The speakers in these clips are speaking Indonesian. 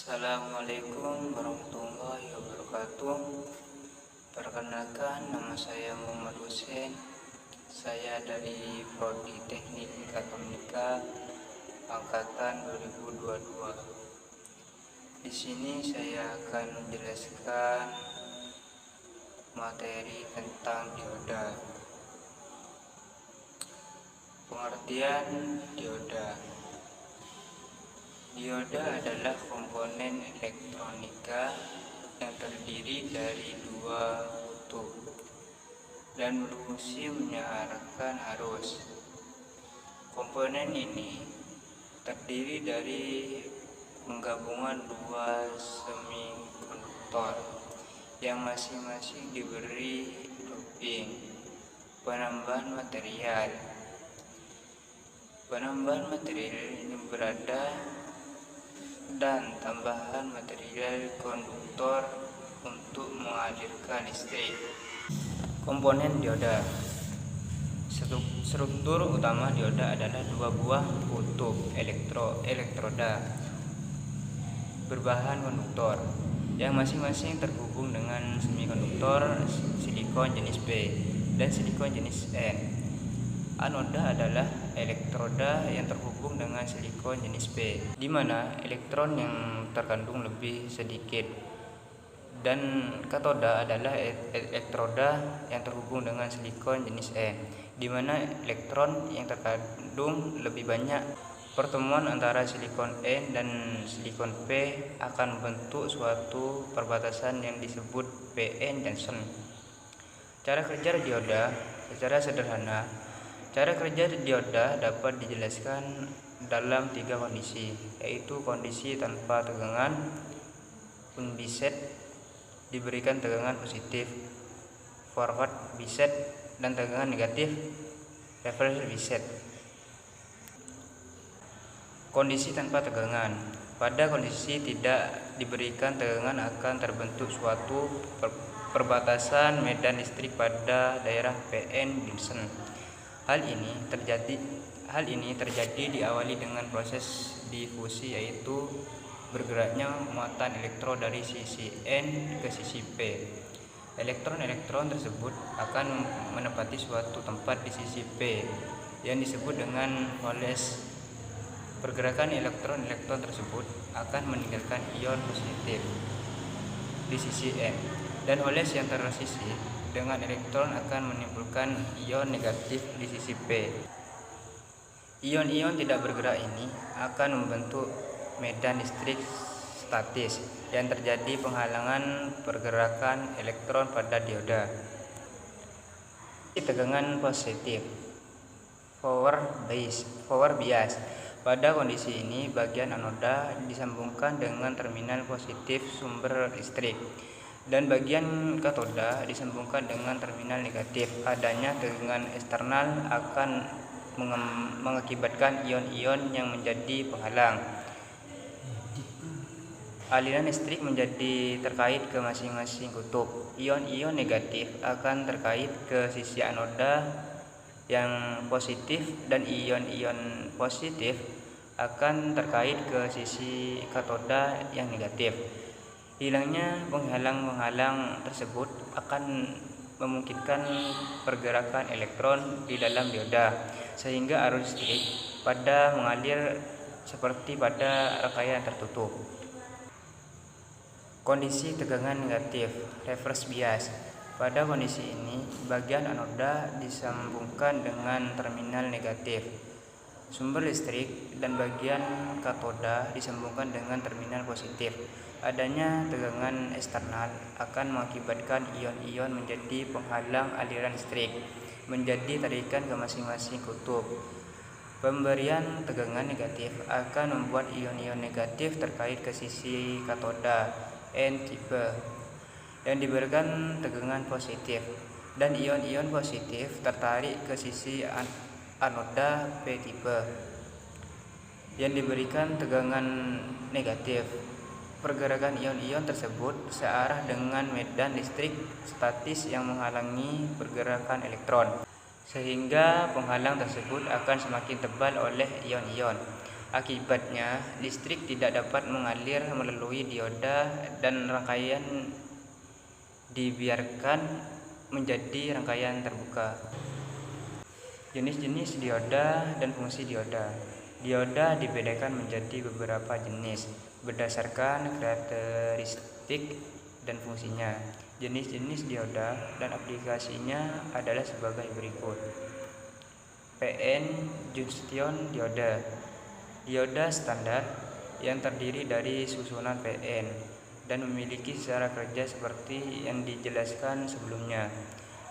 Assalamualaikum warahmatullahi wabarakatuh. Perkenalkan, nama saya Muhammad Hussein. Saya dari Prodi Teknik Mekatronika angkatan 2022. Di sini saya akan menjelaskan materi tentang dioda. Pengertian dioda. Dioda adalah komponen elektronika yang terdiri dari dua kutub dan berfungsi menyiarkan arus. Komponen ini terdiri dari penggabungan dua semikonduktor yang masing-masing diberi doping, penambahan material. Penambahan material ini berada dan tambahan material konduktor untuk mengalirkan listrik. Komponen dioda. Struktur utama dioda adalah dua buah kutub elektroda berbahan konduktor yang masing-masing terhubung dengan semikonduktor silikon jenis P dan silikon jenis N. Anoda adalah elektroda yang terhubung dengan silikon jenis P, di mana elektron yang terkandung lebih sedikit, dan katoda adalah elektroda yang terhubung dengan silikon jenis N, di mana elektron yang terkandung lebih banyak. Pertemuan antara silikon N dan silikon P akan membentuk suatu perbatasan yang disebut PN junction. Cara kerja dioda secara sederhana. Cara kerja dioda dapat dijelaskan dalam tiga kondisi, yaitu kondisi tanpa tegangan, unbiased, diberikan tegangan positif, forward biased, dan tegangan negatif, reverse biased. Kondisi tanpa tegangan. Pada kondisi tidak diberikan tegangan akan terbentuk suatu perbatasan medan listrik pada daerah PN junction. Hal ini terjadi diawali dengan proses difusi, yaitu bergeraknya muatan elektron dari sisi N ke sisi P. Elektron-elektron tersebut akan menempati suatu tempat di sisi P yang disebut dengan holes. Pergerakan elektron-elektron tersebut akan meninggalkan ion positif di sisi N, dan holes yang tersisi dengan elektron akan menimbulkan ion negatif di sisi P. Ion-ion tidak bergerak ini akan membentuk medan listrik statis yang terjadi penghalangan pergerakan elektron pada dioda. Tegangan positif, power bias. Pada kondisi ini, bagian anoda disambungkan dengan terminal positif sumber listrik, dan bagian katoda disambungkan dengan terminal negatif. Adanya tegangan eksternal akan mengakibatkan ion-ion yang menjadi penghalang. Aliran listrik menjadi terkait ke masing-masing kutub. Ion-ion negatif akan terkait ke sisi anoda yang positif, dan ion-ion positif akan terkait ke sisi katoda yang negatif. Hilangnya penghalang-penghalang tersebut akan memungkinkan pergerakan elektron di dalam dioda, sehingga arus listrik pada mengalir seperti pada rangkaian tertutup. Kondisi tegangan negatif, reverse bias. Pada kondisi ini, bagian anoda disambungkan dengan terminal negatif sumber listrik, dan bagian katoda disambungkan dengan terminal positif. Adanya tegangan eksternal akan mengakibatkan ion-ion menjadi penghalang aliran listrik, menjadi tarikan ke masing-masing kutub. Pemberian tegangan negatif akan membuat ion-ion negatif terkait ke sisi katoda N tipe, dan diberikan tegangan positif, dan ion-ion positif tertarik ke sisi anoda P tipe yang diberikan tegangan negatif. Pergerakan ion-ion tersebut searah dengan medan listrik statis yang menghalangi pergerakan elektron, sehingga penghalang tersebut akan semakin tebal oleh ion-ion. Akibatnya, listrik tidak dapat mengalir melalui dioda dan rangkaian dibiarkan menjadi rangkaian terbuka. Jenis-jenis dioda dan fungsi dioda. Dioda dibedakan menjadi beberapa jenis berdasarkan karakteristik dan fungsinya. Jenis-jenis dioda dan aplikasinya adalah sebagai berikut. PN junction dioda. Dioda standar yang terdiri dari susunan PN dan memiliki cara kerja seperti yang dijelaskan sebelumnya.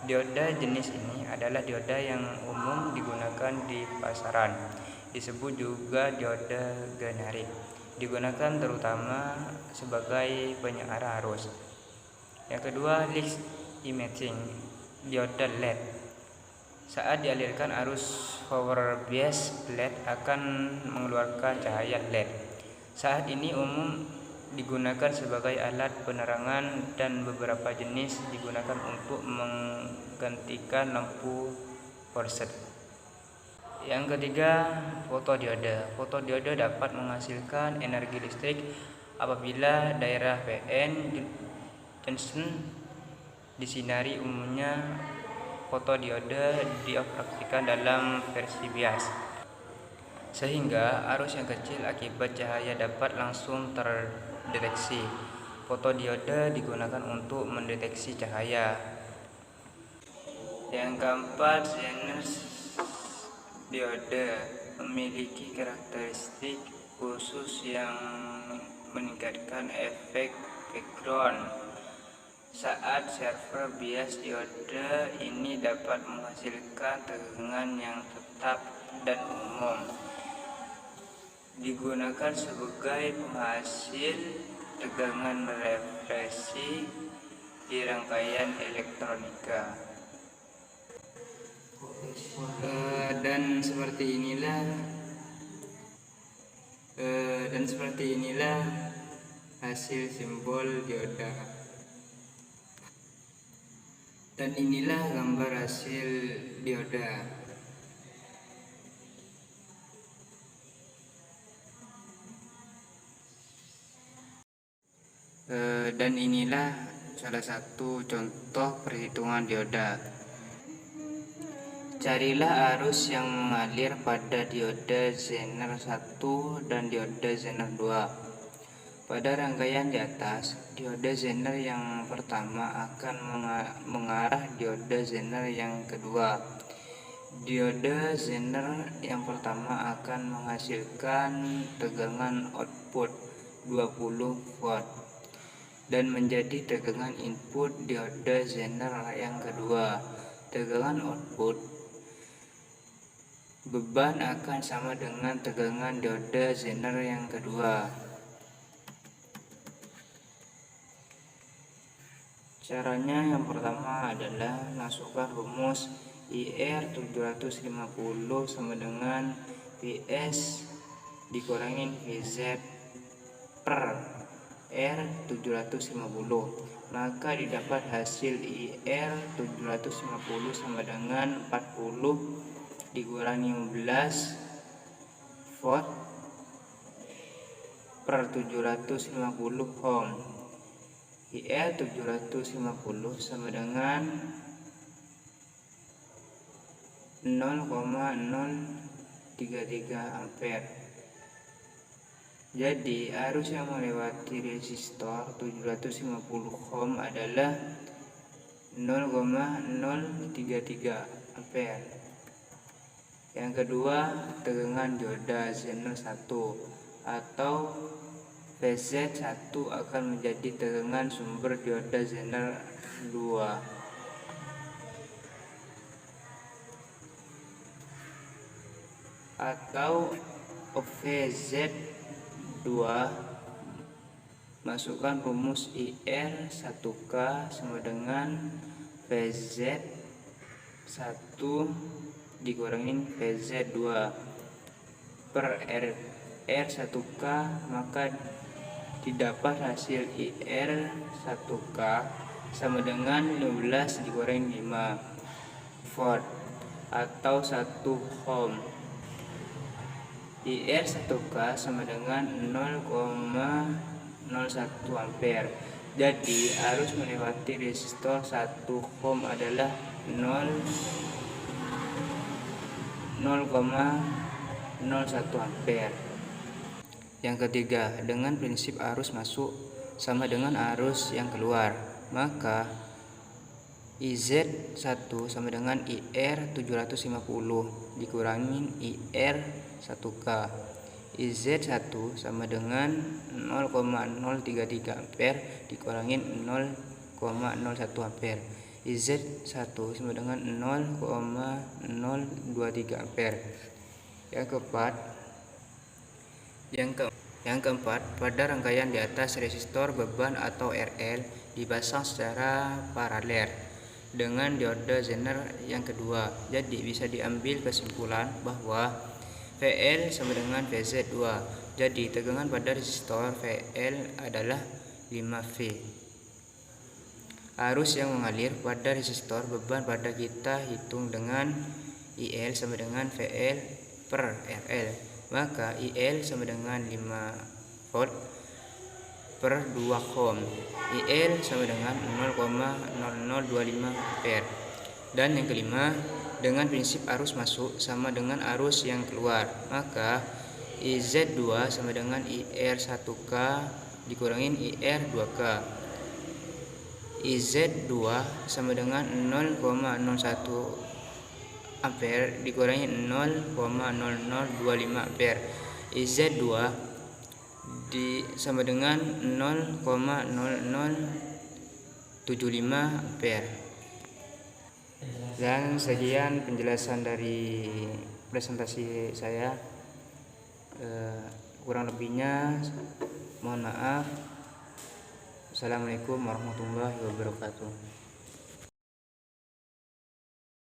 Dioda jenis ini adalah dioda yang umum digunakan di pasaran. Disebut juga dioda generik. Digunakan terutama sebagai penyeara arus. Yang kedua, lead emitting dioda LED. Saat dialirkan arus power bias, LED akan mengeluarkan cahaya LED. Saat ini umum digunakan sebagai alat penerangan dan beberapa jenis digunakan untuk menggantikan lampu fluorescent. Yang ketiga, fotodioda. Fotodioda dapat menghasilkan energi listrik apabila daerah PN junction disinari. Umumnya fotodioda dioperasikan dalam versi bias, sehingga arus yang kecil akibat cahaya dapat langsung terdeteksi. Fotodioda digunakan untuk mendeteksi cahaya. Yang keempat, Zener dioda memiliki karakteristik khusus yang meningkatkan efek background. Saat server bias, dioda ini dapat menghasilkan tegangan yang tetap dan umum. Digunakan sebagai penghasil tegangan refleksi di rangkaian elektronika. Dan seperti inilah hasil simbol dioda. Dan inilah gambar hasil dioda. Dan inilah salah satu contoh perhitungan dioda. Carilah arus yang mengalir pada dioda Zener 1 dan dioda Zener 2. Pada rangkaian di atas, dioda Zener yang pertama akan mengarah dioda Zener yang kedua. Dioda Zener yang pertama akan menghasilkan tegangan output 20 volt dan menjadi tegangan input dioda Zener yang kedua. Tegangan output beban akan sama dengan tegangan dioda Zener yang kedua. Caranya yang pertama adalah masukkan rumus IR 750 sama dengan VS dikurangin VZ per R 750, maka didapat hasil IR 750 sama dengan 40 dikurangi 15 volt per 750 ohm. IR 750 sama dengan 0,033 ampere. Jadi arus yang melewati resistor 750 ohm adalah 0,033 ampere. Yang kedua, tegangan dioda Zener 1 atau VZ1 akan menjadi tegangan sumber dioda Zener 2. Atau VZ2, masukkan rumus IR 1K sama dengan VZ1 dikurangin VZ2 per R1K, maka didapat hasil IR 1K sama dengan 15 dikurangi 5 volt atau 1 ohm. IR 1K sama dengan 0,01 ampere. Jadi arus melewati resistor 1 ohm adalah 0,01 ampere. Yang ketiga, dengan prinsip arus masuk sama dengan arus yang keluar, maka IZ1 sama dengan IR 750 dikurangi IR 1K. IZ1 sama dengan 0,033 ampere dikurangi 0,01 ampere. IZ1 sama dengan 0,023 ampere. Yang keempat, pada rangkaian di atas resistor beban atau RL dipasang secara paralel dengan diode Zener yang kedua. Jadi bisa diambil kesimpulan bahwa VL sama dengan VZ2. Jadi tegangan pada resistor VL adalah 5V. Arus yang mengalir pada resistor beban pada kita hitung dengan IL sama dengan VL per RL. Maka IL sama dengan 5 volt per 2 ohm. IL sama dengan 0,0025 ampere. Dan yang kelima, dengan prinsip arus masuk sama dengan arus yang keluar, maka IZ2 sama dengan IR 1K dikurangin IR 2K. IZ2 sama dengan 0,01 ampere dikurangi 0,0025 ampere. IZ2 sama dengan 0,0075 ampere. Dan sekian penjelasan dari presentasi saya. Kurang lebihnya mohon maaf. Assalamualaikum warahmatullahi wabarakatuh.